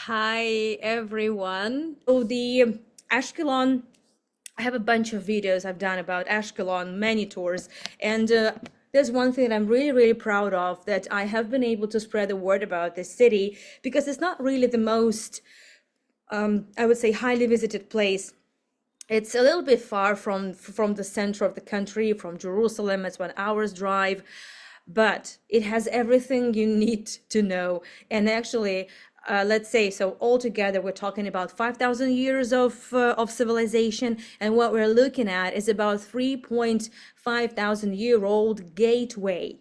Hi everyone. So the Ashkelon, I have a bunch of videos I've done about Ashkelon, many tours, and there's one thing that I'm really proud of, that I have been able to spread the word about this city, because it's not really the most, I would say, highly visited place. It's a little bit far from the center of the country, from Jerusalem. It's 1 hour's drive, but it has everything you need to know. And actually, let's say, so altogether we're talking about 5,000 years of civilization, and what we're looking at is about 3.5 thousand year old gateway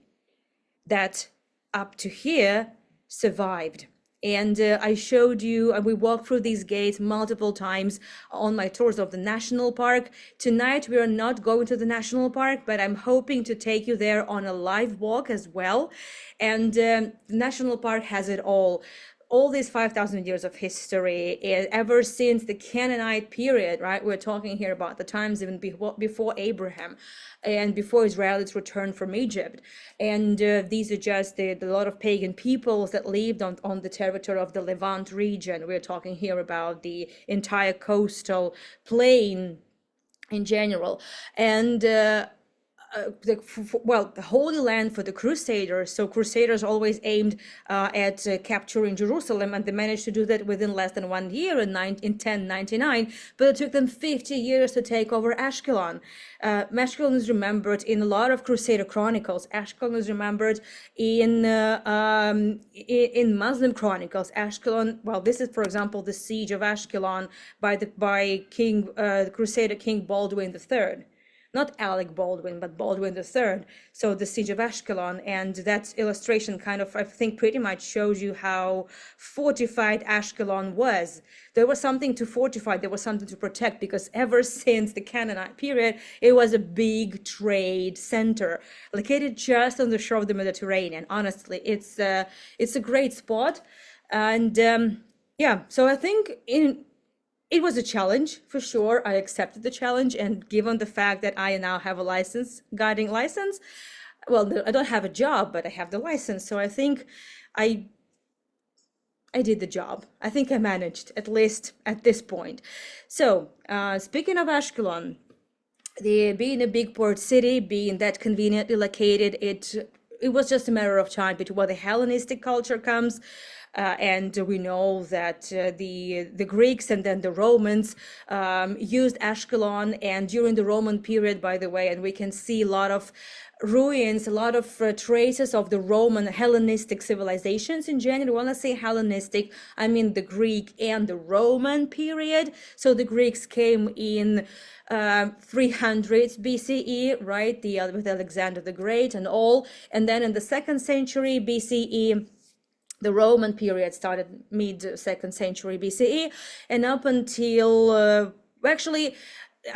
that up to here survived. And I showed you, and we walked through these gates multiple times on my tours of the national park. Tonight, we are not going to the national park, but I'm hoping to take you there on a live walk as well. And the national park has it all these 5,000 years of history, ever since the Canaanite period, right? We're talking here about the times even before Abraham and before Israelites returned from Egypt. And these are just a lot of pagan peoples that lived on the territory of the Levant region. We're talking here about the entire coastal plain in general. And the Holy Land for the Crusaders. So Crusaders always aimed at capturing Jerusalem, and they managed to do that within less than 1 year in 1099. But it took them 50 years to take over Ashkelon. Ashkelon is remembered in a lot of Crusader chronicles. Ashkelon is remembered in Muslim chronicles. Ashkelon, well, this is, for example, the siege of Ashkelon by King Crusader King Baldwin III. Not Alec Baldwin, but Baldwin III. So the siege of Ashkelon, and that illustration kind of, I think, pretty much shows you how fortified Ashkelon was. There was something to fortify, there was something to protect, because ever since the Canaanite period, it was a big trade center, located just on the shore of the Mediterranean. Honestly, it's a great spot. And yeah, so I think it was a challenge for sure. I accepted the challenge, and given the fact that I now have a guiding license, well, I don't have a job, but I have the license. So I think I did the job. I think I managed, at least at this point. So speaking of Ashkelon, being a big port city, being that conveniently located, it was just a matter of time before the Hellenistic culture comes. And we know that the Greeks and then the Romans used Ashkelon, and during the Roman period, by the way, and we can see a lot of ruins, a lot of traces of the Roman Hellenistic civilizations in general. When I say Hellenistic, I mean the Greek and the Roman period. So the Greeks came in 300 BCE, right? With Alexander the Great and all. And then in the 2nd century BCE, the Roman period started mid-2nd century BCE, and up until, actually,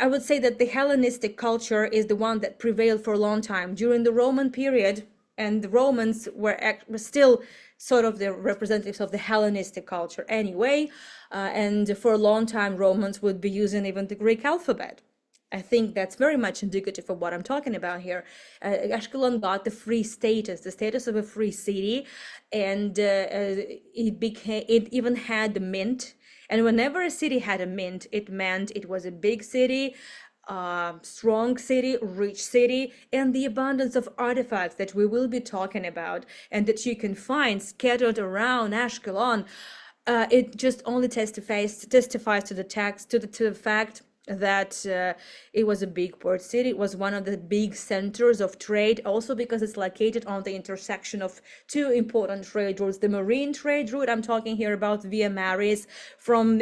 I would say that the Hellenistic culture is the one that prevailed for a long time. During the Roman period, and the Romans were still sort of the representatives of the Hellenistic culture anyway, and for a long time, Romans would be using even the Greek alphabet. I think that's very much indicative of what I'm talking about here. Ashkelon got the free status, the status of a free city, and it even had the mint. And whenever a city had a mint, it meant it was a big city, strong city, rich city, and the abundance of artifacts that we will be talking about and that you can find scattered around Ashkelon. It just only testifies to the fact that it was a big port city. It was one of the big centers of trade, also because it's located on the intersection of two important trade routes. The marine trade route, I'm talking here about Via Maris from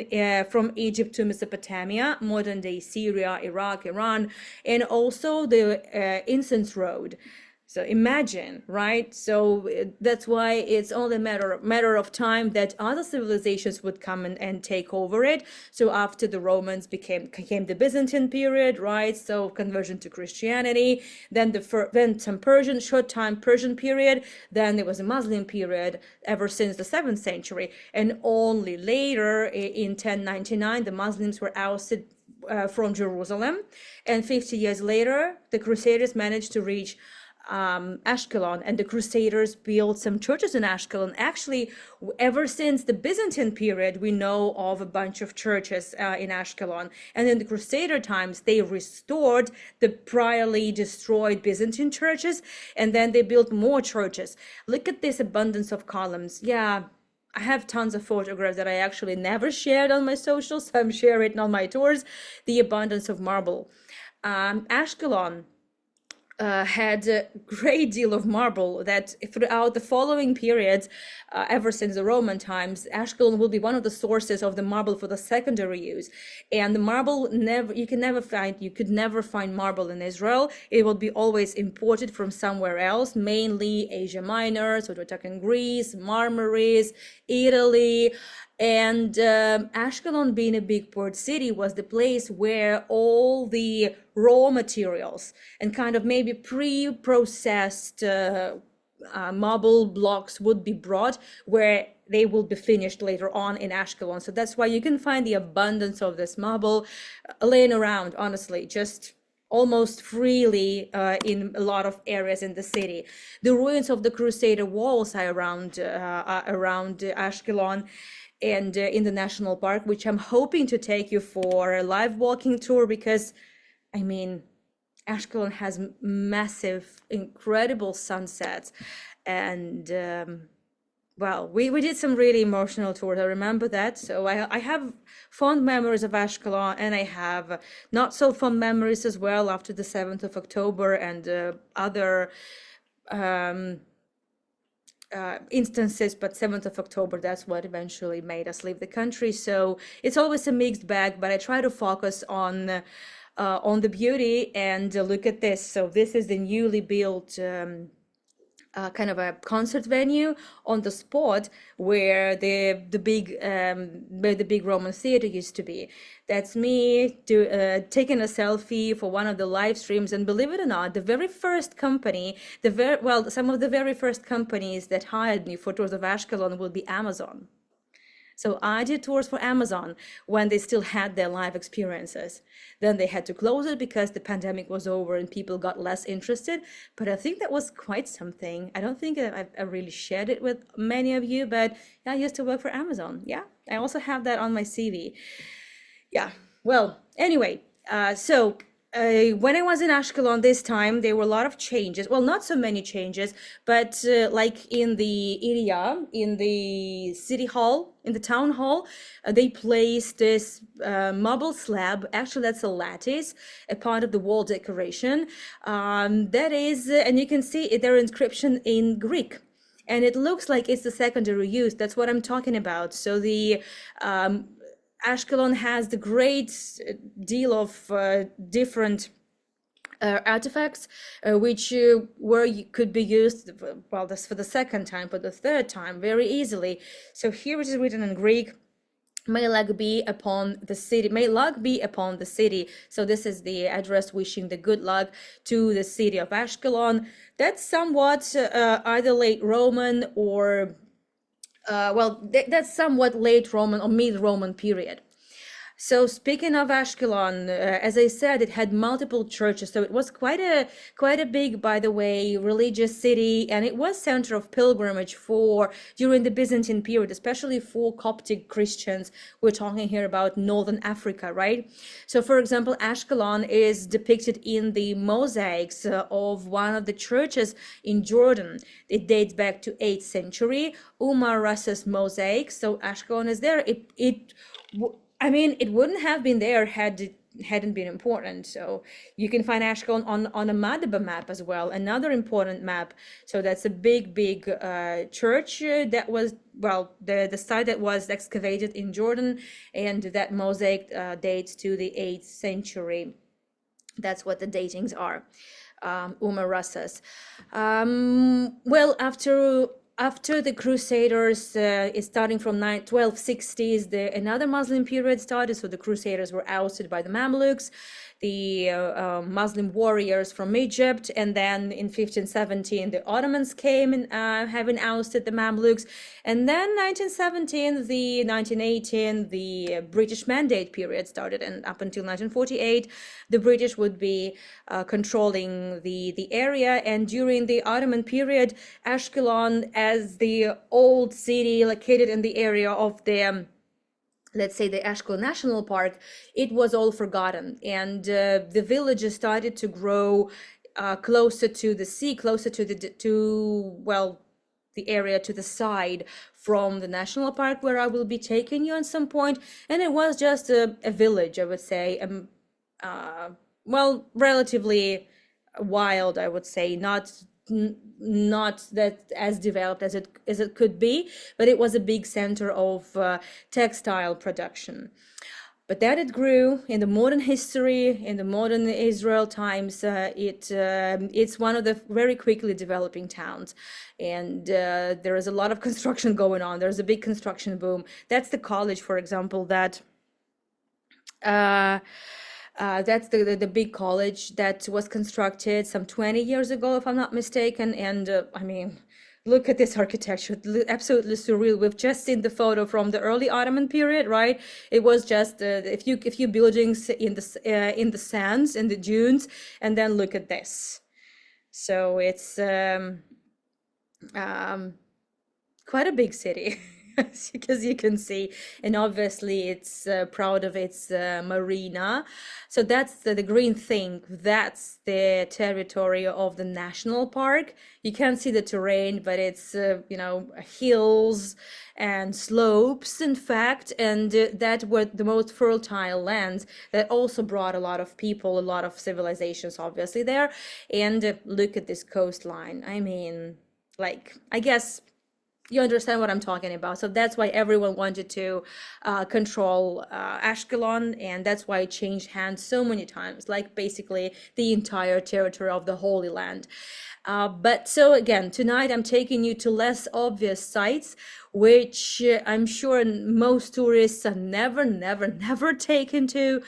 Egypt to Mesopotamia, modern day Syria, Iraq, Iran, and also the incense road. So imagine, right? So that's why it's only a matter of time that other civilizations would come and take over it. So after the Romans came the Byzantine period, right? So conversion to Christianity, then some short-time Persian period, then there was a Muslim period ever since the 7th century, and only later in 1099 the Muslims were ousted from Jerusalem, and 50 years later the Crusaders managed to reach Ashkelon, and the Crusaders built some churches in Ashkelon. Actually, ever since the Byzantine period, we know of a bunch of churches in Ashkelon. And in the Crusader times, they restored the priorly destroyed Byzantine churches, and then they built more churches. Look at this abundance of columns. Yeah, I have tons of photographs that I actually never shared on my socials, so I'm sharing it on my tours. The abundance of marble. Ashkelon had a great deal of marble that throughout the following periods, ever since the Roman times, Ashkelon will be one of the sources of the marble for the secondary use. And the marble you could never find marble in Israel. It will be always imported from somewhere else, mainly Asia Minor, so we're talking Greece, Marmaris, Italy. And Ashkelon, being a big port city, was the place where all the raw materials and kind of maybe pre-processed marble blocks would be brought, where they will be finished later on in Ashkelon. So that's why you can find the abundance of this marble laying around, honestly, just almost freely in a lot of areas in the city. The ruins of the Crusader walls are around Ashkelon and in the national park, which I'm hoping to take you for a live walking tour, because I mean, Ashkelon has massive, incredible sunsets. And well, we did some really emotional tours. I remember that. So I have fond memories of Ashkelon, and I have not so fond memories as well after the 7th of October and other instances, but 7th of October, that's what eventually made us leave the country. So it's always a mixed bag, but I try to focus on the beauty. And look at this. So this is the newly built kind of a concert venue on the spot where the big Roman theater used to be. That's me taking a selfie for one of the live streams. And believe it or not, the very first company, some of the very first companies that hired me for tours of Ashkelon will be Amazon. So I did tours for Amazon when they still had their live experiences. Then they had to close it because the pandemic was over and people got less interested. But I think that was quite something. I don't think I've really shared it with many of you, but yeah, I used to work for Amazon. Yeah, I also have that on my CV. Yeah, well, anyway, when I was in Ashkelon this time, there were a lot of changes. Well, not so many changes, but like in the area, in the city hall, in the town hall, they placed this marble slab. Actually, that's a lattice, a part of the wall decoration. That is, and you can see their inscription in Greek. And it looks like it's the secondary use. That's what I'm talking about. So the Ashkelon has the great deal of different artifacts which could be used, well, this for the second time, but the third time very easily. So here it is written in Greek: "May luck be upon the city. May luck be upon the city." So this is the address wishing the good luck to the city of Ashkelon. That's somewhat either late Roman or that's somewhat late Roman or mid-Roman period. So speaking of Ashkelon, as I said, it had multiple churches. So it was quite a big, by the way, religious city, and it was center of pilgrimage during the Byzantine period, especially for Coptic Christians. We're talking here about Northern Africa, right? So, for example, Ashkelon is depicted in the mosaics of one of the churches in Jordan. It dates back to 8th century, Umar Rasa's mosaic. So Ashkelon is there. I mean, it wouldn't have been there had it hadn't been important. So you can find Ashkelon on a Madaba map as well, another important map. So that's a big church that was, well, the site that was excavated in Jordan, and that mosaic dates to the 8th century. That's what the datings are. Umar Rasas. Well, after after the Crusaders, it's starting from 1260s, another Muslim period started. So the Crusaders were ousted by the Mamluks, the Muslim warriors from Egypt, and then in 1517 the Ottomans came and having ousted the Mamluks, and then 1918 the British Mandate period started, and up until 1948 the British would be controlling the area. And during the Ottoman period, Ashkelon, as the old city located in the area of the let's say the Ashkelon National Park, it was all forgotten, and the villages started to grow closer to the sea, closer to the area to the side from the national park, where I will be taking you at some point. And it was just a village, I would say, relatively wild, I would say, not that as developed as it could be, but it was a big center of textile production. But that it grew in the modern history, in the modern Israel times. It's one of the very quickly developing towns, and there is a lot of construction going on. There's a big construction boom. That's the college, for example, that's the big college that was constructed some 20 years ago, if I'm not mistaken. And I mean, look at this architecture, absolutely surreal. We've just seen the photo from the early Ottoman period, right? It was just a few buildings in the sands, in the dunes, and then look at this. So it's quite a big city. Because you can see, and obviously it's proud of its marina. So that's the green thing. That's the territory of the national park. You can't see the terrain, but it's hills and slopes, in fact, and that were the most fertile lands that also brought a lot of people, a lot of civilizations, obviously there. And look at this coastline. I mean, I guess you understand what I'm talking about. So that's why everyone wanted to control Ashkelon, and that's why it changed hands so many times, like basically the entire territory of the Holy Land. But so again, tonight I'm taking you to less obvious sites, which I'm sure most tourists are never taken to.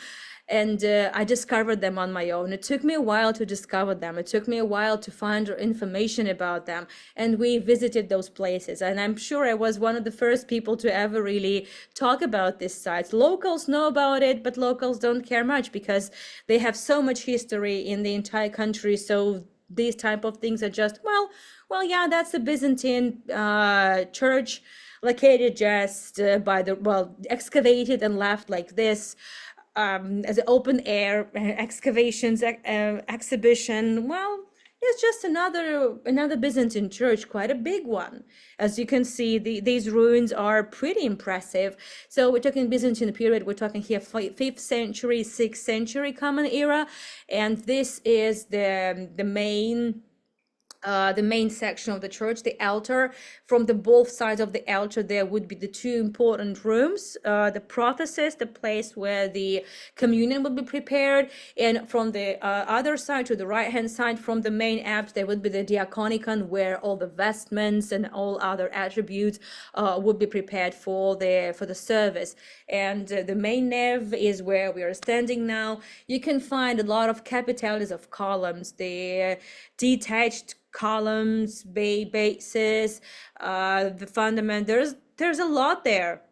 And I discovered them on my own. It took me a while to discover them. It took me a while to find information about them. And we visited those places. And I'm sure I was one of the first people to ever really talk about these sites. Locals know about it, but locals don't care much because they have so much history in the entire country. So these type of things are just, yeah, that's the Byzantine church located just excavated and left like this. As an open air excavations exhibition. Well, it's just another Byzantine church, quite a big one. As you can see, these ruins are pretty impressive. So we're talking Byzantine period. We're talking here 5th century, 6th century Common Era, and this is the main section of the church, the altar. From the both sides of the altar, there would be the two important rooms, the prothesis, the place where the communion would be prepared, and from the other side, to the right hand side, from the main apse, there would be the diaconicon, where all the vestments and all other attributes would be prepared for the service. And the main nave is where we are standing now. You can find a lot of capitals of columns, the detached columns, bases, the fundament. There's a lot there,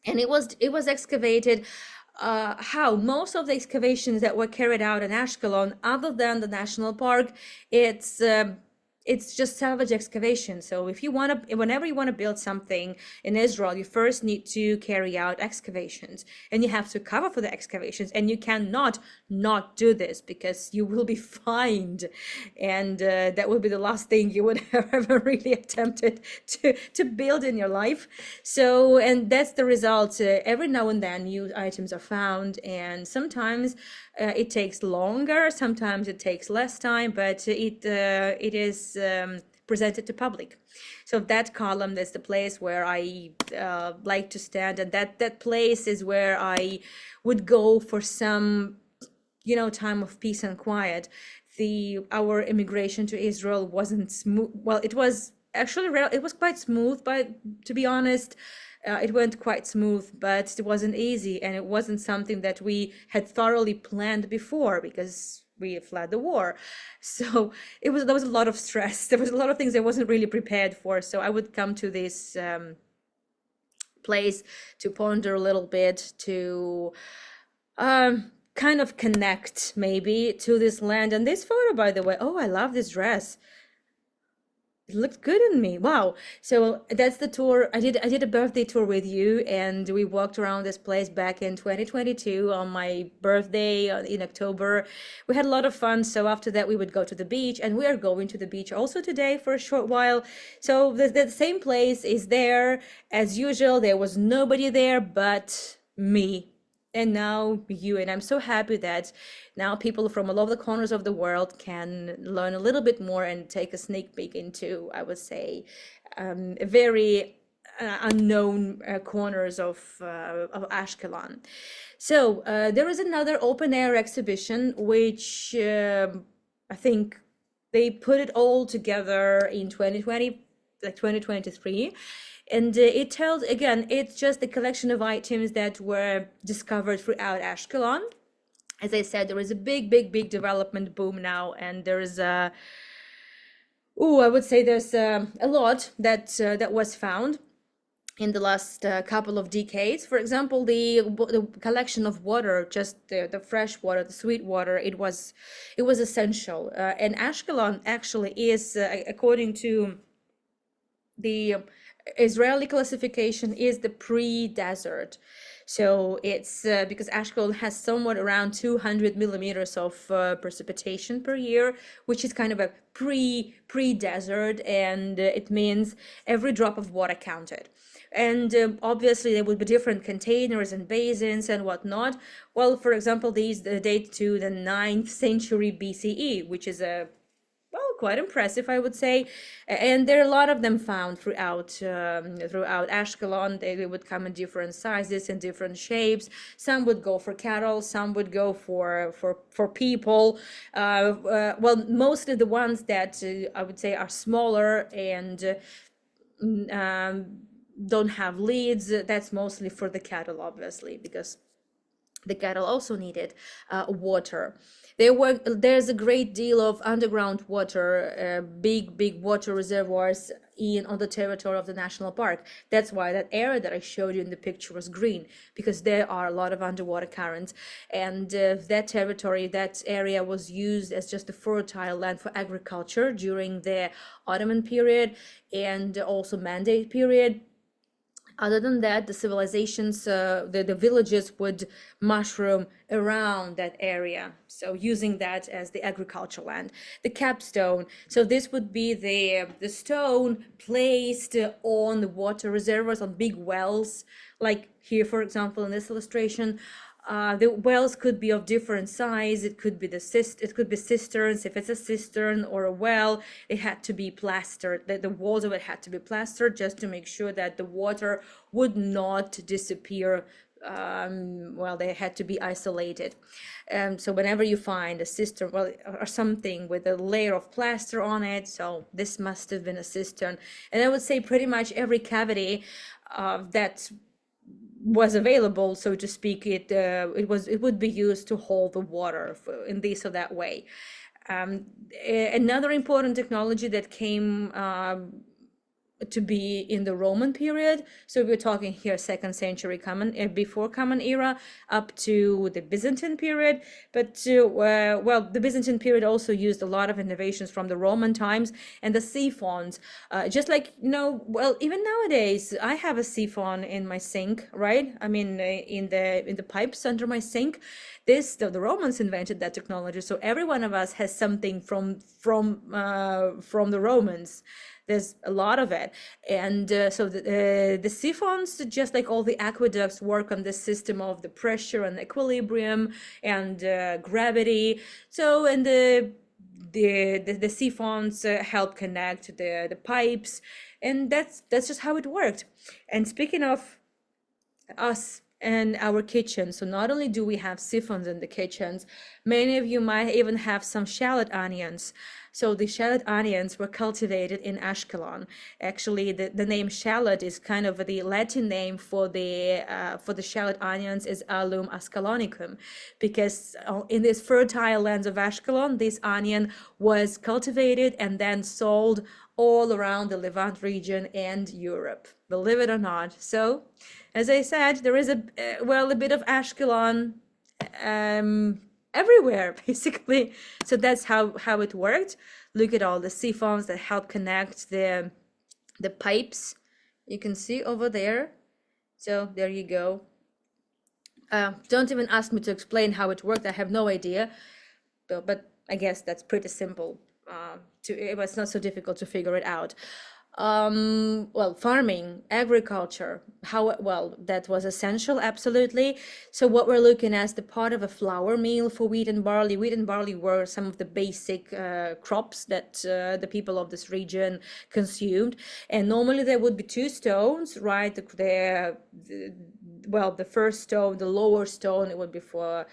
and it was excavated. How most of the excavations that were carried out in Ashkelon, other than the national park, it's just salvage excavation. So whenever you want to build something in Israel, you first need to carry out excavations, and you have to cover for the excavations, and you cannot not do this because you will be fined, and that would be the last thing you would have ever really attempted to build in your life. So, and that's the result. Every now and then new items are found, and sometimes it takes longer, sometimes it takes less time, but it is presented to public. So that column is the place where I like to stand, and that place is where I would go for some time of peace and quiet. Our immigration to Israel wasn't smooth. Well, it was actually, it was quite smooth, but to be honest, it went quite smooth, but it wasn't easy, and it wasn't something that we had thoroughly planned before because we fled the war. So there was a lot of stress. There was a lot of things I wasn't really prepared for. So I would come to this place to ponder a little bit, to kind of connect maybe to this land. And this photo, by the way, oh, I love this dress. It looked good on me. Wow. So that's the tour. I did a birthday tour with you, and we walked around this place back in 2022 on my birthday in October. We had a lot of fun. So after that, we would go to the beach, and we are going to the beach also today for a short while. So the same place is there as usual. There was nobody there but me and now you. And I'm so happy that now people from all over the corners of the world can learn a little bit more and take a sneak peek into, I would say, very unknown corners of Ashkelon. So there is another open air exhibition which I think they put it all together in 2020, like 2023. And it tells, again, it's just a collection of items that were discovered throughout Ashkelon. As I said, there is a big development boom now, and there is I would say there's a lot that was found in the last couple of decades. For example, the collection of water, just the fresh water, the sweet water, it was essential. And Ashkelon actually is, according to the Israeli classification, is the pre-desert. So it's because Ashkelon has somewhat around 200 millimeters of precipitation per year, which is kind of a pre-desert, and it means every drop of water counted. And obviously there would be different containers and basins and whatnot. Well, for example, these date to the 9th century BCE, which is quite impressive, I would say. And there are a lot of them found throughout Ashkelon. They would come in different sizes and different shapes. Some would go for cattle, some would go for people. Well, mostly the ones that I would say are smaller and don't have leads. That's mostly for the cattle, obviously, because the cattle also needed water. There's a great deal of underground water, big water reservoirs on the territory of the national park. That's why that area that I showed you in the picture was green, because there are a lot of underwater currents, and that area was used as just a fertile land for agriculture during the Ottoman period and also Mandate period. Other than that, the civilizations, the villages would mushroom around that area, so using that as the agricultural land. The capstone, so this would be the stone placed on the water reservoirs, on big wells, like here, for example, in this illustration. The wells could be of different size. It could be cisterns. If it's a cistern or a well, it had to be plastered. The walls of it had to be plastered just to make sure that the water would not disappear. Well, they had to be isolated. So whenever you find a cistern, well, or something with a layer of plaster on it, so this must have been a cistern. And I would say pretty much every cavity that was available, so to speak, it would be used to hold the water in this or that way. Another important technology that came to be in the Roman period. So we're talking here second century before Common Era up to the Byzantine period. But well, the Byzantine period also used a lot of innovations from the Roman times, and the siphons. Just like, well, even nowadays, I have a siphon in my sink, right? I mean, in the pipes under my sink. The Romans invented that technology, so every one of us has something from the Romans. There's a lot of it. And so the siphons, just like all the aqueducts, work on this system of the pressure and equilibrium and gravity. So, and the siphons help connect the pipes, and that's just how it worked. And speaking of us in our kitchen. So not only do we have siphons in the kitchens, many of you might even have some shallot onions. So the shallot onions were cultivated in Ashkelon. Actually, the name shallot is kind of the Latin name for the shallot onions is Alum ascalonicum, because in these fertile lands of Ashkelon, this onion was cultivated and then sold all around the Levant region and Europe, believe it or not. So, as I said, there is a bit of Ashkelon everywhere, basically. So that's how it worked. Look at all the siphons that help connect the pipes. You can see over there. So there you go. Don't even ask me to explain how it worked. I have no idea. But I guess that's pretty simple. It was not so difficult to figure it out. Well, farming, agriculture, that was essential, absolutely. So what we're looking at is the part of a flour mill for wheat and barley. Wheat and barley were some of the basic crops that the people of this region consumed. And normally there would be two stones, right? The first stone, the lower stone, it would be for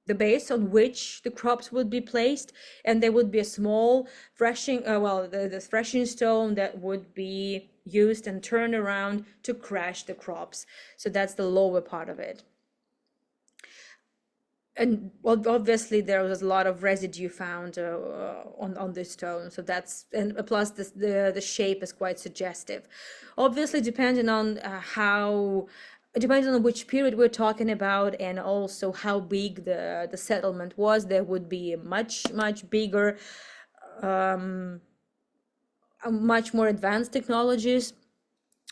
the base on which the crops would be placed, and there would be a small threshing, the threshing stone that would be used and turned around to crush the crops. So that's the lower part of it. And well, obviously there was a lot of residue found on this stone. So and plus the shape is quite suggestive. Obviously, depending on depending on which period we're talking about, and also how big the settlement was, there would be much bigger, much more advanced technologies.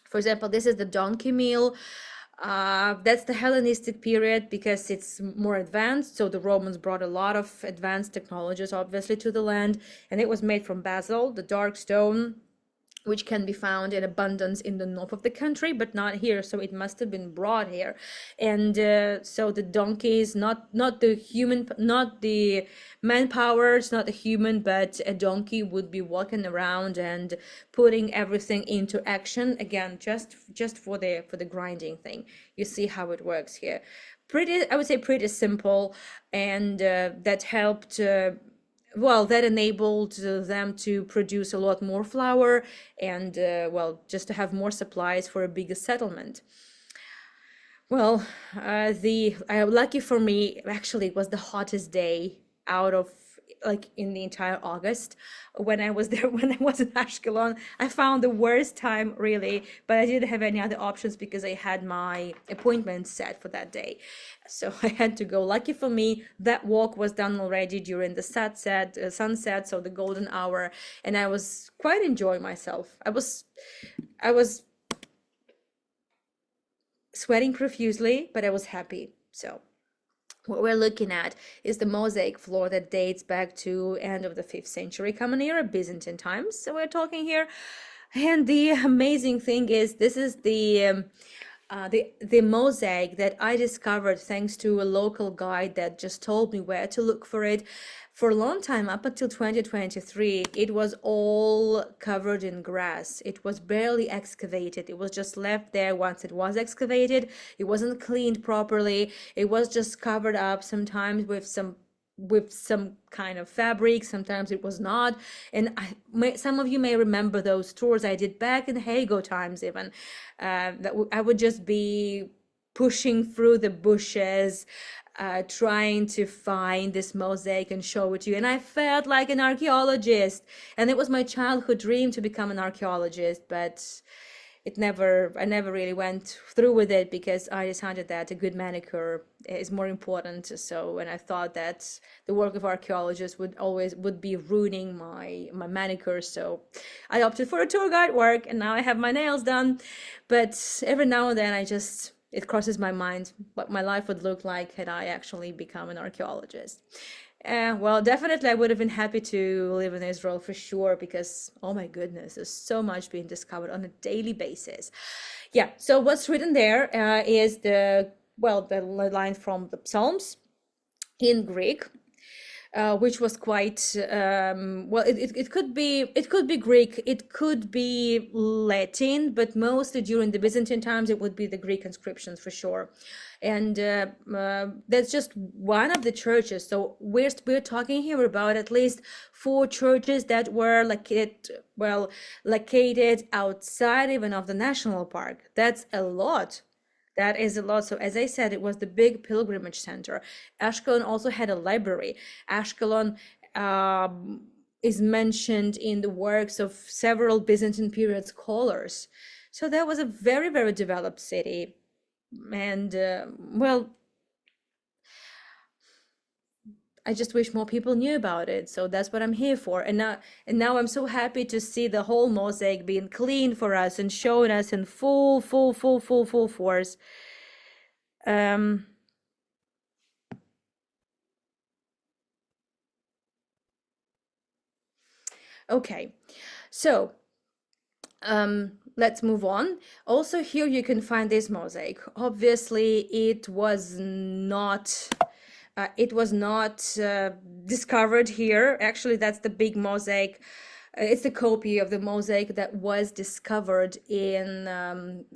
For example, this is the donkey mill. That's the Hellenistic period because it's more advanced. So the Romans brought a lot of advanced technologies, obviously, to the land, and it was made from basalt, the dark stone, which can be found in abundance in the north of the country, but not here. So it must have been brought here. And so the donkeys, not the human, not the manpower, it's not a human, but a donkey would be walking around and putting everything into action. Again, just for the grinding thing. You see how it works here. I would say pretty simple, and that helped. That enabled them to produce a lot more flour and, just to have more supplies for a bigger settlement. Well, lucky for me, actually, it was the hottest day out of in the entire August when I was there. When I was in Ashkelon, I found the worst time, really, but I didn't have any other options because I had my appointment set for that day, so I had to go. Lucky for me, that walk was done already during the sunset, so the golden hour, and I was quite enjoying myself. I was sweating profusely, but I was happy. So what we're looking at is the mosaic floor that dates back to end of the 5th century Common Era, Byzantine times. So we're talking here. And the amazing thing is, this is the mosaic that I discovered thanks to a local guide that just told me where to look for it. For a long time, up until 2023, it was all covered in grass. It was barely excavated. It was just left there. Once it was excavated, it wasn't cleaned properly. It was just covered up, sometimes with some kind of fabric, sometimes it was not. And some of you may remember those tours I did back in Hago times even, that I would just be pushing through the bushes, trying to find this mosaic and show it to you. And I felt like an archaeologist, and it was my childhood dream to become an archaeologist, but I never really went through with it because I decided that a good manicure is more important. So, and I thought that the work of archaeologists would be ruining my manicure. So I opted for a tour guide work, and now I have my nails done. But every now and then it crosses my mind what my life would look like had I actually become an archaeologist. Definitely I would have been happy to live in Israel for sure, because, oh my goodness, there's so much being discovered on a daily basis. Yeah, so what's written there is the line from the Psalms in Greek. which was quite well. It could be Greek, it could be Latin, but mostly during the Byzantine times it would be the Greek inscriptions for sure. And that's just one of the churches. So we're talking here about at least four churches that were located outside even of the national park. That's a lot. That is a lot. So as I said, it was the big pilgrimage center. Ashkelon also had a library. Ashkelon is mentioned in the works of several Byzantine period scholars. So that was a very, very developed city. And well, I just wish more people knew about it. So that's what I'm here for. And now I'm so happy to see the whole mosaic being cleaned for us and shown us in full force. Okay, so let's move on. Also here you can find this mosaic. Obviously it was not discovered here. Actually, that's the big mosaic. It's a copy of the mosaic that was discovered in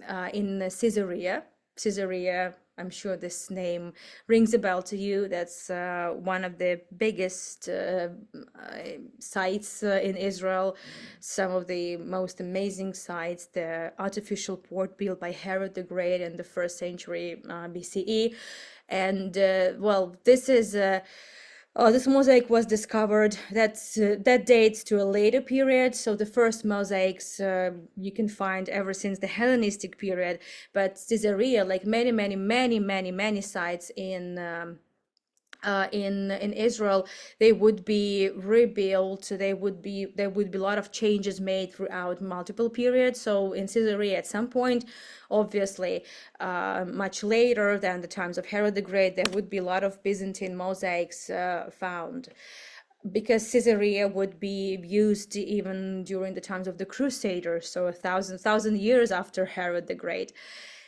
Caesarea. Caesarea, I'm sure this name rings a bell to you. That's one of the biggest sites in Israel. Some of the most amazing sites. The artificial port built by Herod the Great in the first century BCE. And well, this mosaic was discovered. That dates to a later period. So the first mosaics you can find ever since the Hellenistic period. But Caesarea, like many sites in Israel, they would be rebuilt. There would be a lot of changes made throughout multiple periods. So in Caesarea, at some point, obviously, much later than the times of Herod the Great, there would be a lot of Byzantine mosaics found, because Caesarea would be used even during the times of the Crusaders, so a thousand years after Herod the Great.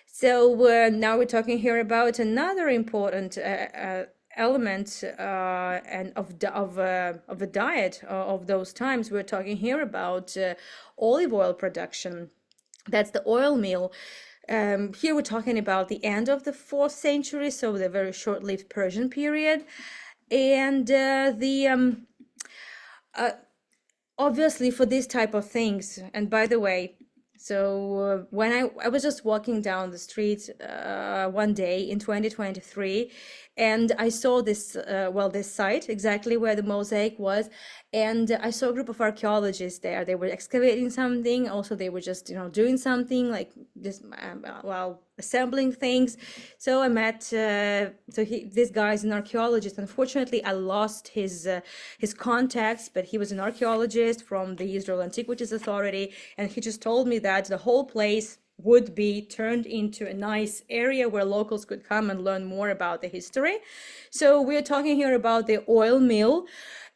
So now we're talking here about another important element and of a diet of those times. We're talking here about olive oil production. That's the oil mill. Here we're talking about the end of the 4th century, so the very short-lived Persian period. And obviously for this type of things, and by the way, so when I was just walking down the street one day in 2023, and I saw this this site exactly where the mosaic was, and I saw a group of archaeologists there. They were excavating something. Also, they were just doing something like this, assembling things. So I met this guy is an archaeologist. Unfortunately, I lost his contacts, but he was an archaeologist from the Israel Antiquities Authority, and he just told me that the whole place would be turned into a nice area where locals could come and learn more about the history. So we're talking here about the oil mill,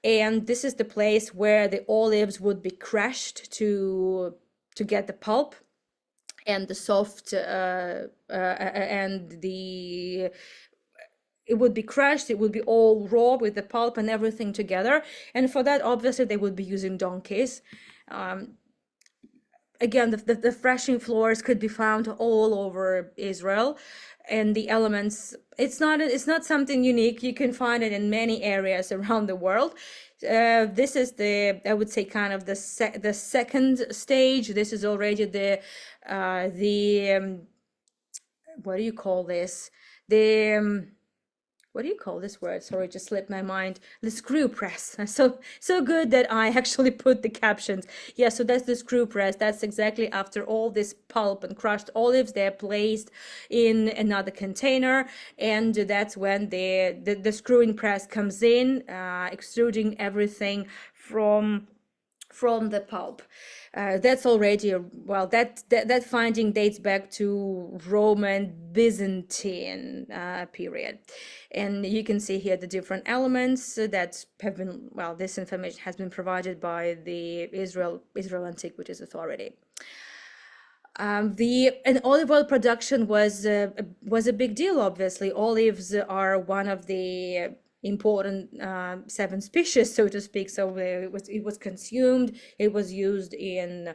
and this is the place where the olives would be crushed to get the pulp and the soft it would be crushed. It would be all raw with the pulp and everything together, and for that obviously they would be using donkeys. Again, the threshing floors could be found all over Israel, and the elements, it's not something unique. You can find it in many areas around the world. This is I would say kind of the second stage. This is already the what do you call this? What do you call this word? Sorry, it just slipped my mind. The screw press. So good that I actually put the captions. Yeah, so that's the screw press. That's exactly after all this pulp and crushed olives, they're placed in another container, and that's when the screwing press comes in, extruding everything from the pulp. That's already that finding dates back to Roman Byzantine period, and you can see here the different elements that have been, this information has been provided by the Israel Antiquities Authority. And olive oil production was a big deal. Obviously, olives are one of the important seven species, so to speak. So it was consumed. It was used in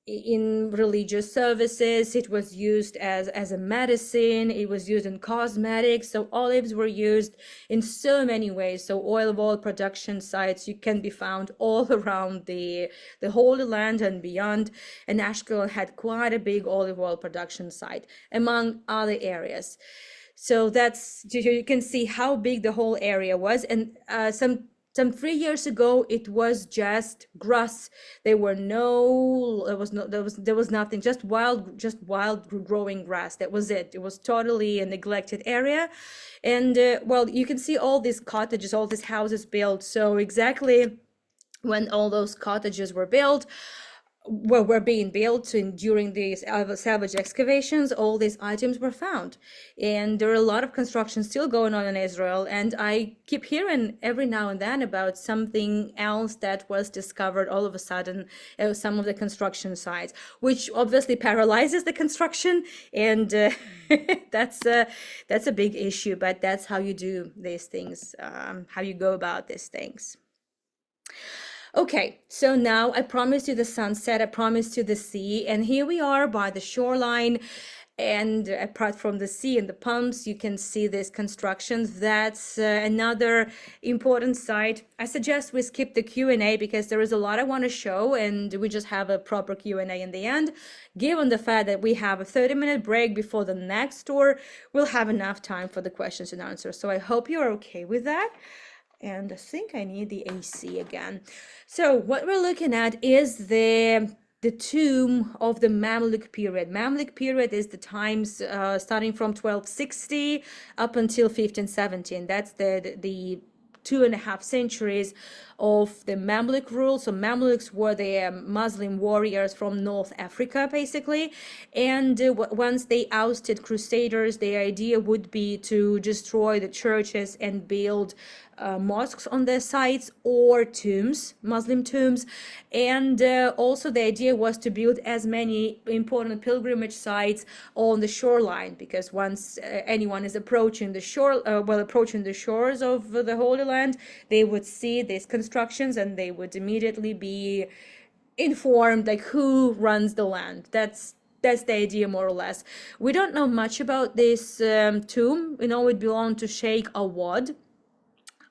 religious services. It was used as a medicine. It was used in cosmetics. So olives were used in so many ways. So olive oil production sites you can be found all around the Holy Land and beyond. And Ashkelon had quite a big olive oil production site, among other areas. So that's, you can see how big the whole area was. And some 3 years ago, it was just grass. There was nothing, just wild growing grass. That was it. It was totally a neglected area. And well, you can see all these cottages, all these houses built. So exactly when all those cottages were built, were being built during these salvage excavations, all these items were found. And there are a lot of construction still going on in Israel. And I keep hearing every now and then about something else that was discovered all of a sudden, some of the construction sites, which obviously paralyzes the construction. And that's a big issue, but that's how you do these things, how you go about these things. Okay, so now I promised you the sunset, I promised you the sea, and here we are by the shoreline. And apart from the sea and the pumps, you can see these constructions. That's another important site. I suggest we skip the Q&A because there is a lot I want to show, and we just have a proper Q&A in the end. Given the fact that we have a 30-minute break before the next tour, we'll have enough time for the questions and answers. So I hope you're okay with that. And I think I need the AC again. So what we're looking at is the tomb of the Mamluk period. Mamluk period is the times starting from 1260 up until 1517. That's the 2.5 centuries of the Mamluk rule. So Mamluks were the Muslim warriors from North Africa, basically. And once they ousted Crusaders, the idea would be to destroy the churches and build mosques on their sites or tombs, Muslim tombs. And also the idea was to build as many important pilgrimage sites on the shoreline, because once anyone is approaching the shore, approaching the shores of the Holy Land, they would see these constructions and they would immediately be informed like who runs the land. That's the idea, more or less. We don't know much about this tomb. We know it belonged to Sheikh Awad,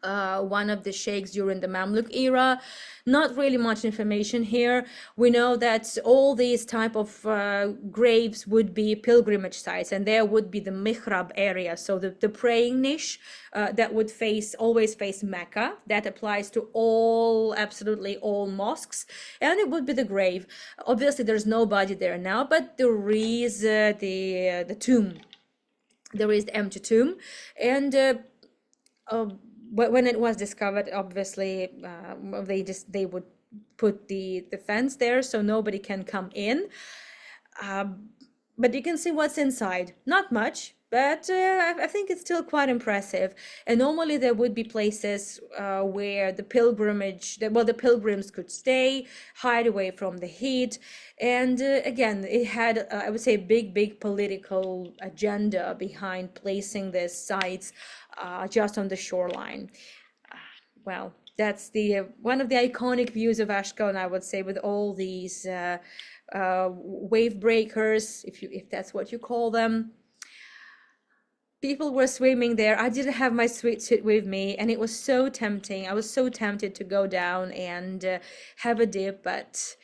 one of the sheikhs during the Mamluk era. Not really much information here. We know that all these type of graves would be pilgrimage sites, and there would be the mihrab area, so the praying niche that would always face Mecca. That applies to absolutely all mosques, and it would be the grave. Obviously there's nobody there now, but there is the tomb. There is the empty tomb. And when it was discovered, obviously they would put the fence there so nobody can come in. But you can see what's inside. Not much, but I think it's still quite impressive. And normally there would be places where the pilgrims could stay, hide away from the heat. And again, it had, I would say, a big political agenda behind placing these sites just on the shoreline. Well, that's one of the iconic views of Ashkelon, I would say, with all these wave breakers, if that's what you call them. People were swimming there. I didn't have my swimsuit with me, and it was so tempting. I was so tempted to go down and have a dip, but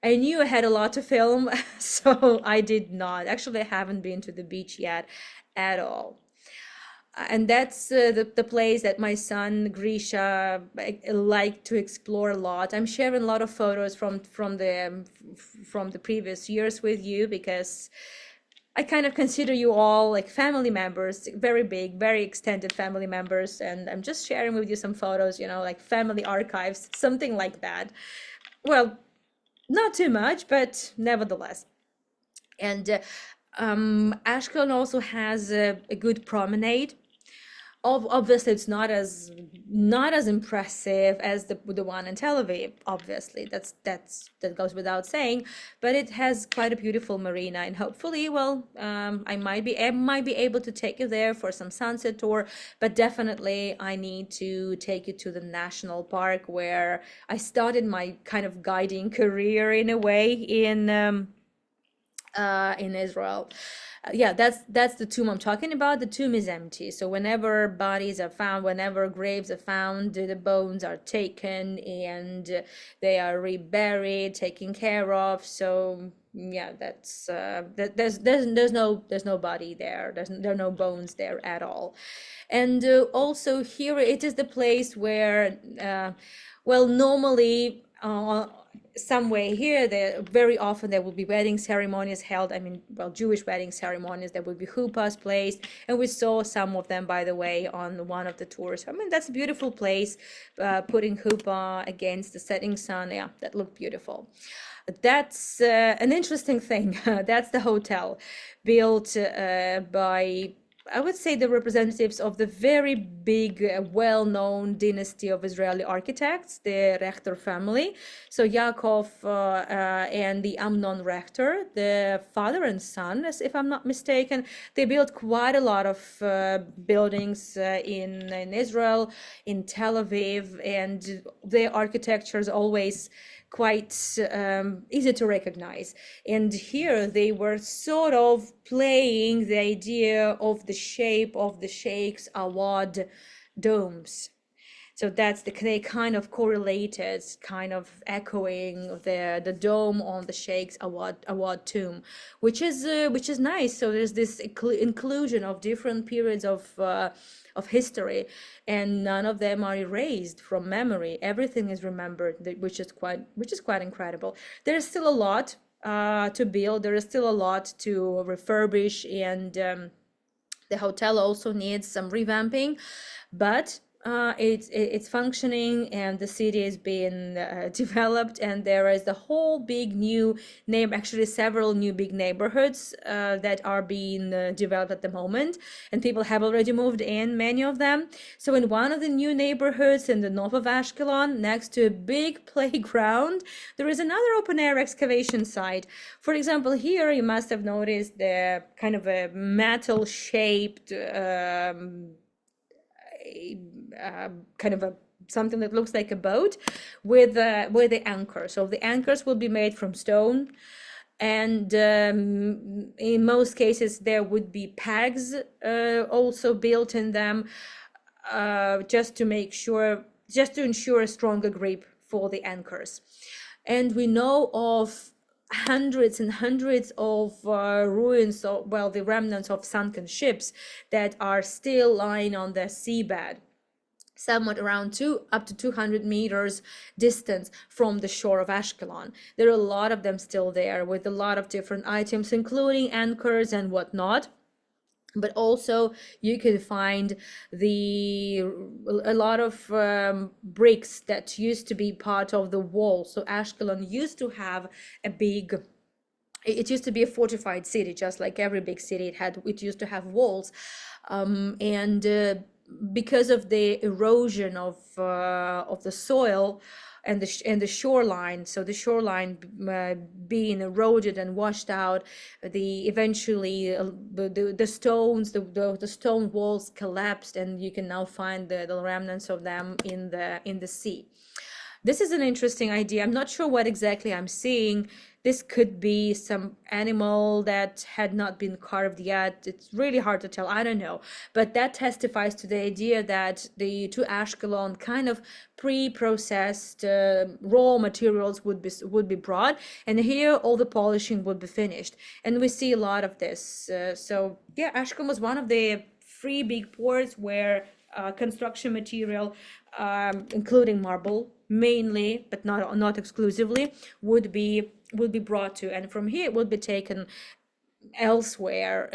I knew I had a lot to film, so I did not. Actually, I haven't been to the beach yet at all. And that's the place that my son Grisha liked to explore a lot. I'm sharing a lot of photos from the previous years with you, because I kind of consider you all like family members, very big, very extended family members. And I'm just sharing with you some photos, like family archives, something like that. Well, not too much, but nevertheless. And Ashkelon also has a good promenade. Obviously it's not as impressive as the one in Tel Aviv. Obviously, that goes without saying, but it has quite a beautiful marina, and hopefully, well, I might be able to take you there for some sunset tour. But definitely, I need to take you to the national park where I started my kind of guiding career in a way in Israel. Yeah, that's the tomb I'm talking about. The tomb is empty. So whenever bodies are found, whenever graves are found, the bones are taken and they are reburied, taken care of. So yeah, that's there's no body there. There are no bones there at all. And also here it is the place where well, normally somewhere here, there very often there will be wedding ceremonies held. I mean, well, Jewish wedding ceremonies. There will be chuppahs placed, and we saw some of them, by the way, on one of the tours. I mean, that's a beautiful place. Putting chuppah against the setting sun, yeah, that looked beautiful. That's an interesting thing. That's the hotel built by, I would say, the representatives of the very big, well-known dynasty of Israeli architects, the Rechter family. So Yaakov and the Amnon Rechter, the father and son, as if I'm not mistaken, they built quite a lot of buildings in Israel, in Tel Aviv, and their architecture is always quite easy to recognize. And here they were sort of playing the idea of the shape of the Sheikh's Awad domes. So they kind of correlated, kind of echoing the dome on the Sheikh's Awad tomb, which is nice. So there's this inclusion of different periods of history, and none of them are erased from memory. Everything is remembered, which is quite incredible. There is still a lot to build. There is still a lot to refurbish, and the hotel also needs some revamping, but it's functioning, and the city is being developed, and there is the whole big new name, actually several new big neighborhoods that are being developed at the moment, and people have already moved in, many of them. So in one of the new neighborhoods in the north of Ashkelon, next to a big playground, there is another open air excavation site. For example, here you must have noticed the kind of a metal shaped kind of a something that looks like a boat with the anchor. So the anchors will be made from stone, and in most cases there would be pegs also built in them, just to ensure a stronger grip for the anchors. And we know of hundreds and hundreds of ruins, well, the remnants of sunken ships that are still lying on the seabed, somewhat around up to 200 meters distance from the shore of Ashkelon. There are a lot of them still there, with a lot of different items, including anchors and whatnot. But also you can find a lot of bricks that used to be part of the wall. So Ashkelon used to have it used to be a fortified city, just like every big city. It used to have walls, and because of the erosion of the soil and the shoreline, so the shoreline being eroded and washed out, eventually the stone walls collapsed, and you can now find the remnants of them in the sea. This is an interesting idea. I'm not sure what exactly I'm seeing. This could be some animal that had not been carved yet. It's really hard to tell. I don't know. But that testifies to the idea that to Ashkelon kind of pre-processed raw materials would be brought, and here all the polishing would be finished. And we see a lot of this. So yeah, Ashkelon was one of the three big ports where construction material, including marble mainly, but not exclusively, would be brought to, and from here it would be taken elsewhere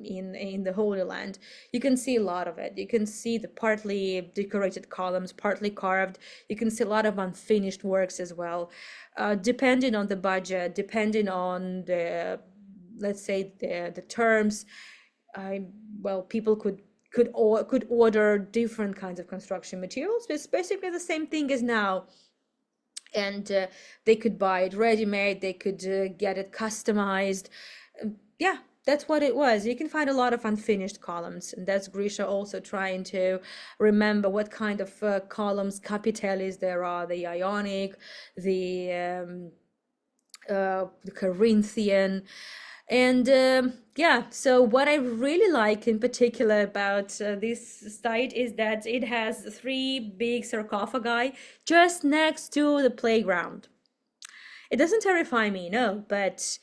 in the Holy Land. You can see a lot of it. You can see the partly decorated columns, partly carved. You can see a lot of unfinished works as well. Depending on the budget, depending on let's say the terms, well, people could could order different kinds of construction materials. It's basically the same thing as now. And they could buy it ready-made, they could get it customized. Yeah, that's what it was. You can find a lot of unfinished columns, and that's Grisha also trying to remember what kind of columns, capiteles there are, the Ionic, the Corinthian. And yeah, so what I really like in particular about this site is that it has 3 big sarcophagi just next to the playground. It doesn't terrify me, no, but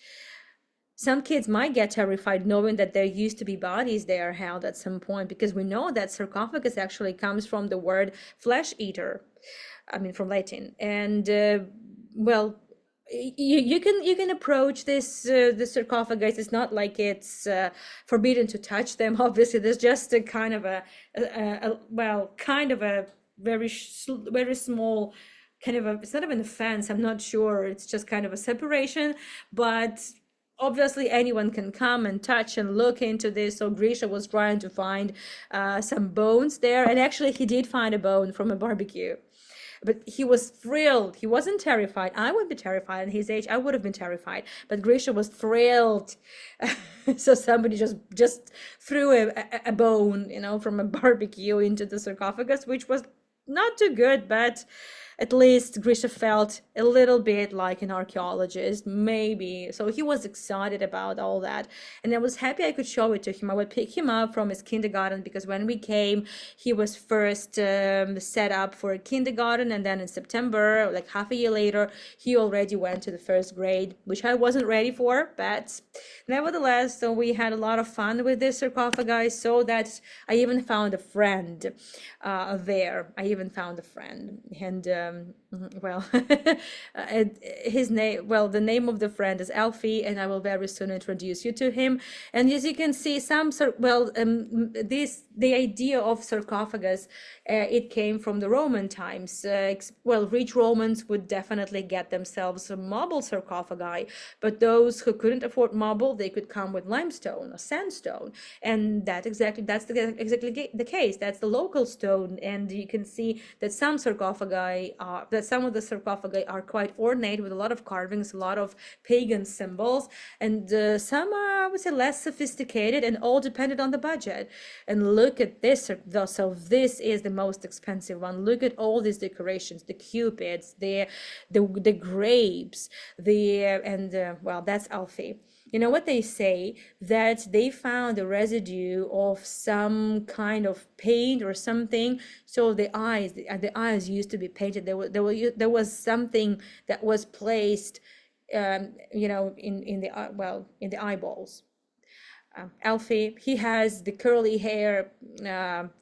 some kids might get terrified knowing that there used to be bodies there held at some point, because we know that sarcophagus actually comes from the word flesh eater, I mean from Latin. And well, you can approach this the sarcophagus. It's not like it's forbidden to touch them. Obviously, there's just a kind of a very very small kind of it's not even a fence. I'm not sure. It's just kind of a separation, but obviously anyone can come and touch and look into this. So Grisha was trying to find some bones there, and actually he did find a bone from a barbecue. But he was thrilled. He wasn't terrified. I would be terrified at his age. I would have been terrified. But Grisha was thrilled. So somebody just threw a bone, from a barbecue into the sarcophagus, which was not too good, but at least Grisha felt a little bit like an archaeologist, maybe. So he was excited about all that. And I was happy I could show it to him. I would pick him up from his kindergarten, because when we came, he was first set up for a kindergarten. And then in September, like half a year later, he already went to the first grade, which I wasn't ready for. But nevertheless, so we had a lot of fun with this sarcophagi, so that I even found a friend there. I even found a friend. And well, his name, well, the name of the friend is Alfie, and I will very soon introduce you to him. And as you can see, the idea of sarcophagus, it came from the Roman times. Well, rich Romans would definitely get themselves a marble sarcophagi, but those who couldn't afford marble, they could come with limestone or sandstone, and that's exactly the case. That's the local stone. And you can see that some of the sarcophagi are quite ornate with a lot of carvings, a lot of pagan symbols, and some are, I would say, less sophisticated, and all depended on the budget. And look at this. So this is the most expensive one. Look at all these decorations, the cupids, the grapes, well, that's Alfie. You know what they say, that they found a residue of some kind of paint or something. So the eyes used to be painted. There was something that was placed, in the eyeballs. Alfie, he has the curly hair.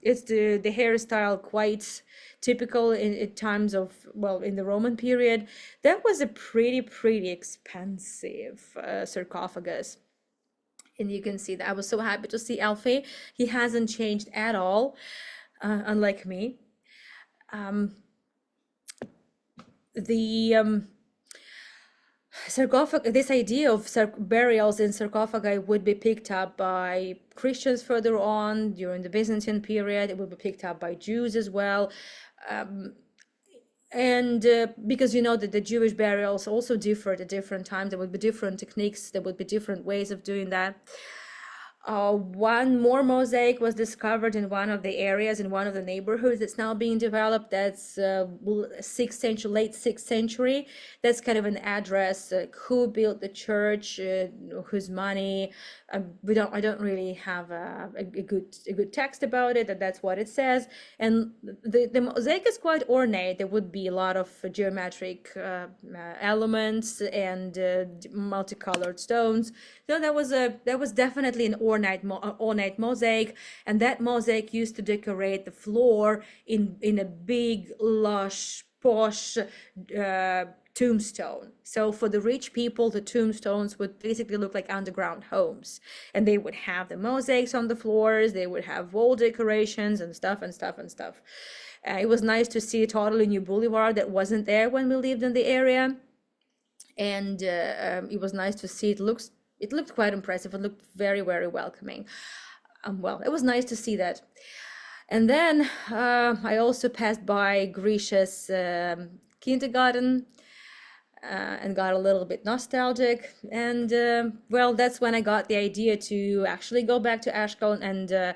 It's the hairstyle quite typical in times of, well, in the Roman period. That was a pretty expensive sarcophagus. And you can see that I was so happy to see Alfie. He hasn't changed at all, unlike me. This idea of burials in sarcophagi would be picked up by Christians further on during the Byzantine period. It would be picked up by Jews as well. Because you know that the Jewish burials also differed at different times. There would be different techniques, there would be different ways of doing that. One more mosaic was discovered in one of the areas, in one of the neighborhoods that's now being developed. That's 6th century, late 6th century. That's kind of an address, who built the church, whose money. I don't really have a good text about it, and that's what it says. And the mosaic is quite ornate. There would be a lot of geometric elements and multicolored stones. So that was definitely an ornate mosaic, and that mosaic used to decorate the floor in a big, lush, posh tombstone. So for the rich people, the tombstones would basically look like underground homes, and they would have the mosaics on the floors, they would have wall decorations and stuff. It was nice to see a totally new boulevard that wasn't there when we lived in the area, and it was nice to see. It looked quite impressive. It looked very welcoming. Well, it was nice to see that. And then I also passed by Grisha's kindergarten and got a little bit nostalgic. And well, that's when I got the idea to actually go back to Ashkelon and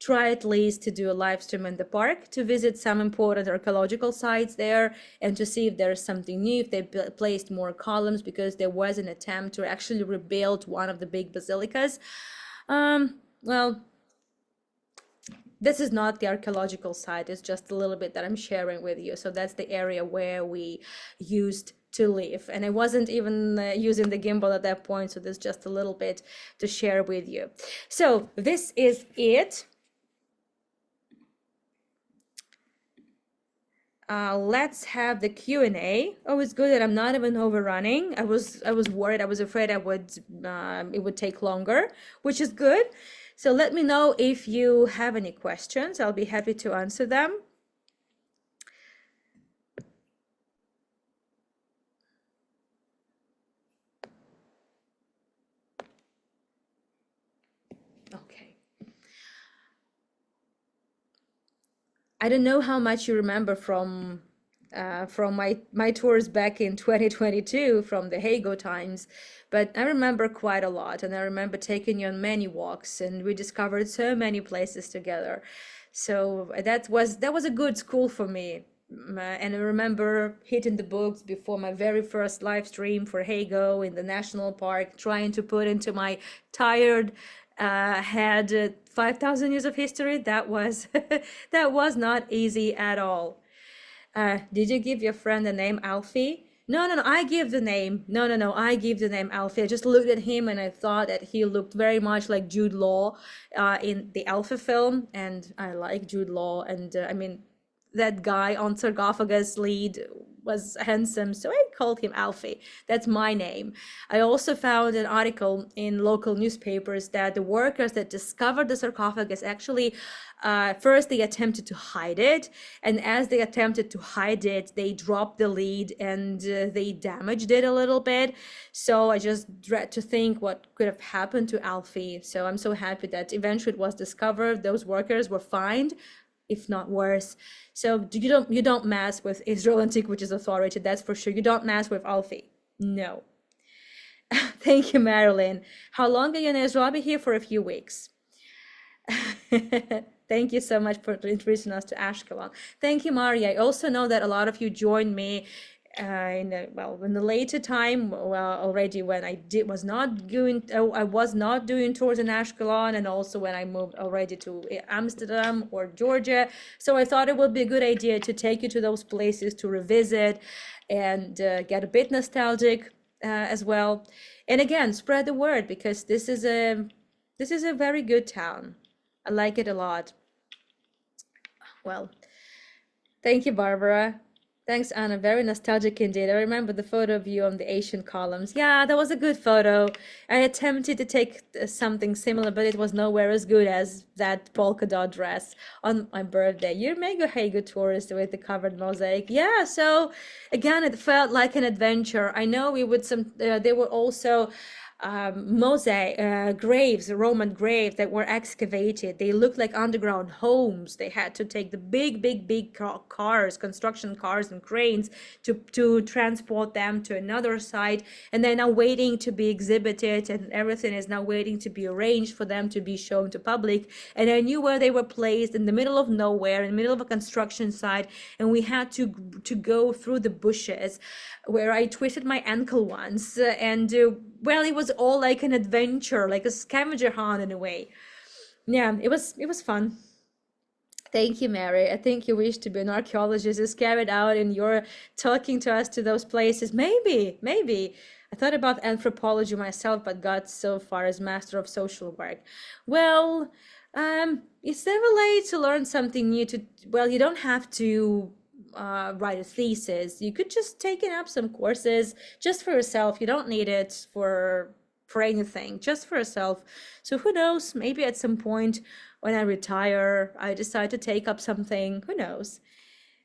try at least to do a live stream in the park to visit some important archaeological sites there and to see if there's something new, if they placed more columns, because there was an attempt to actually rebuild one of the big basilicas. Well, this is not the archaeological site, it's just a little bit that I'm sharing with you. So that's the area where we used to live, and I wasn't even using the gimbal at that point, so there's just a little bit to share with you. So this is it. Let's have the Q&A. Oh, it's good that I'm not even overrunning. I was worried. I was afraid it would take longer, which is good. So let me know if you have any questions. I'll be happy to answer them. Okay. I don't know how much you remember from my tours back in 2022 from the Hago times, but I remember quite a lot, and I remember taking you on many walks, and we discovered so many places together. So that was a good school for me. And I remember hitting the books before my very first live stream for Hago in the national park, trying to put into my tired head 5,000 years of history. That was that was not easy at all. Did you give your friend the name Alfie? No, no, no, I give the name. No, no, no, I give the name Alfie. I just looked at him and I thought that he looked very much like Jude Law in the Alpha film. And I like Jude Law. And I mean, that guy on Sarcophagus lead was handsome, so I called him Alfie. That's my name. I also found an article in local newspapers that the workers that discovered the sarcophagus actually first they attempted to hide it, and as they attempted to hide it, they dropped the lid and they damaged it a little bit. So I just dread to think what could have happened to Alfie. So I'm so happy that eventually it was discovered. Those workers were fined, if not worse. So you don't mess with Israel Antiquities Authority, that's for sure. You don't mess with Alfie. No. Thank you, Marilyn. How long are you in Israel? I'll be here for a few weeks. Thank you so much for introducing us to Ashkelon. Thank you, Maria. I also know that a lot of you joined me in the later time, already when I was not doing tours in Ashkelon, and also when I moved already to Amsterdam or Georgia. So I thought it would be a good idea to take you to those places to revisit and get a bit nostalgic as well. And again, spread the word, because this is a very good town. I like it a lot. Well, thank you, Barbara. Thanks, Anna. Very nostalgic indeed. I remember the photo of you on the ancient columns. Yeah, that was a good photo. I attempted to take something similar, but it was nowhere as good as that polka dot dress on my birthday. You make a Hago tourist with the covered mosaic. Yeah, so again, it felt like an adventure. I know we would there were also mosaic graves, Roman graves that were excavated. They looked like underground homes. They had to take the big cars, construction cars and cranes to transport them to another site, and they're now waiting to be exhibited, and everything is now waiting to be arranged for them to be shown to public. And I knew where they were placed, in the middle of nowhere, in the middle of a construction site, and we had to go through the bushes, where I twisted my ankle once, and well, it was all like an adventure, like a scavenger hunt in a way. Yeah, it was fun. Thank you, Mary. I think you wish to be an archaeologist. Is carried out and you're talking to us to those places. Maybe. I thought about anthropology myself, but got so far as Master of Social Work. Well, it's never late to learn something new. Well, you don't have to write a thesis. You could just take up some courses just for yourself. You don't need it for anything, just for yourself. So who knows, maybe at some point when I retire, I decide to take up something. Who knows?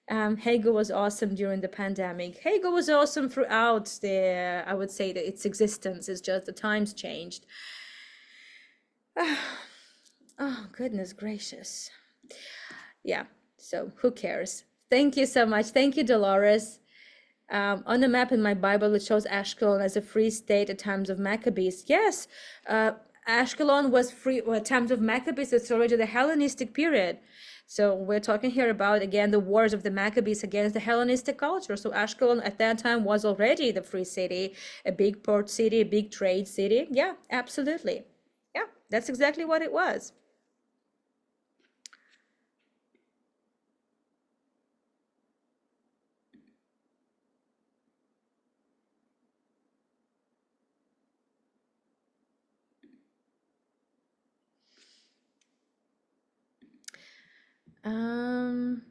Hago was awesome during the pandemic. Hago was awesome throughout I would say that its existence. Is just the times changed. Oh, goodness gracious. Yeah, so who cares? Thank you so much. Thank you, Dolores. On the map in my Bible, it shows Ashkelon as a free state at times of Maccabees. Yes, Ashkelon was free at times of Maccabees. It's already the Hellenistic period. So we're talking here about, again, the wars of the Maccabees against the Hellenistic culture. So Ashkelon at that time was already the free city, a big port city, a big trade city. Yeah, absolutely. Yeah, that's exactly what it was. Um,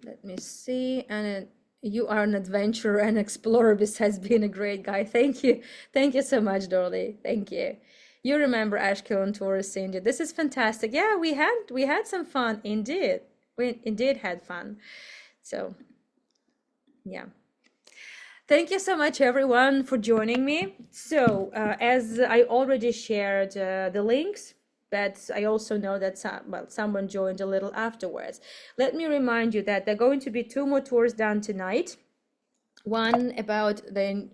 Let me see. And you are an adventurer and explorer besides being a great guy. Thank you. Thank you so much, Dorley. Thank you. You remember Ashkelon tourist India. This is fantastic. Yeah, we had some fun indeed. We indeed had fun. So, yeah. Thank you so much, everyone, for joining me. So, as I already shared the links, but I also know that someone joined a little afterwards. Let me remind you that there are going to be two more tours done tonight. One about the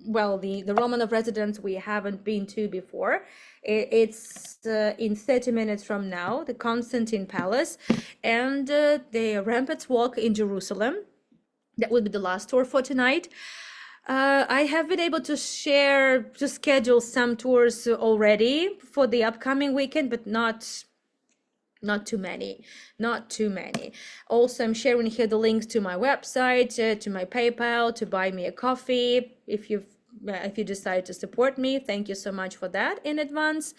Romanov residence we haven't been to before. It's in 30 minutes from now, the Constantine Palace, and the Ramparts Walk in Jerusalem. That will be the last tour for tonight. I have been able to schedule some tours already for the upcoming weekend, but not too many, not too many. Also, I'm sharing here the links to my website, to my PayPal, to buy me a coffee. If you decide to support me, thank you so much for that in advance.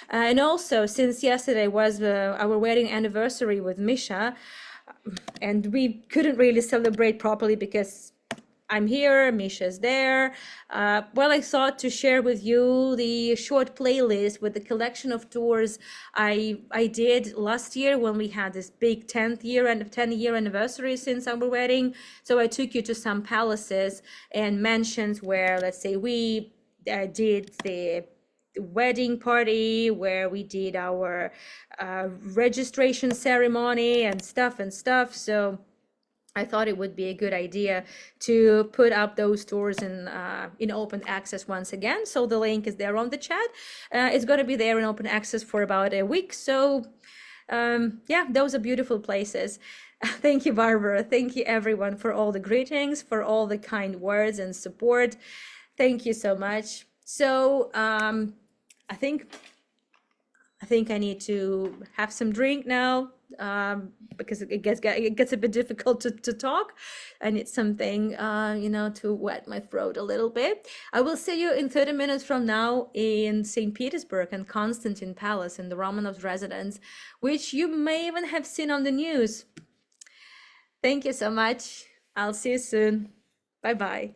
And also, since yesterday was our wedding anniversary with Misha, and we couldn't really celebrate properly because I'm here, Misha's there. Well, I thought to share with you the short playlist with the collection of tours I did last year when we had this big 10-year anniversary since our wedding. So I took you to some palaces and mansions where, let's say, we did the wedding party, where we did our registration ceremony and stuff. So I thought it would be a good idea to put up those tours in open access once again. So the link is there on the chat. It's going to be there in open access for about a week. So yeah, those are beautiful places. Thank you, Barbara. Thank you, everyone, for all the greetings, for all the kind words and support. Thank you so much. So I think I need to have some drink now, because it gets a bit difficult to talk. I need something, to wet my throat a little bit. I will see you in 30 minutes from now in St. Petersburg and Constantine Palace in the Romanovs residence, which you may even have seen on the news. Thank you so much. I'll see you soon. Bye-bye.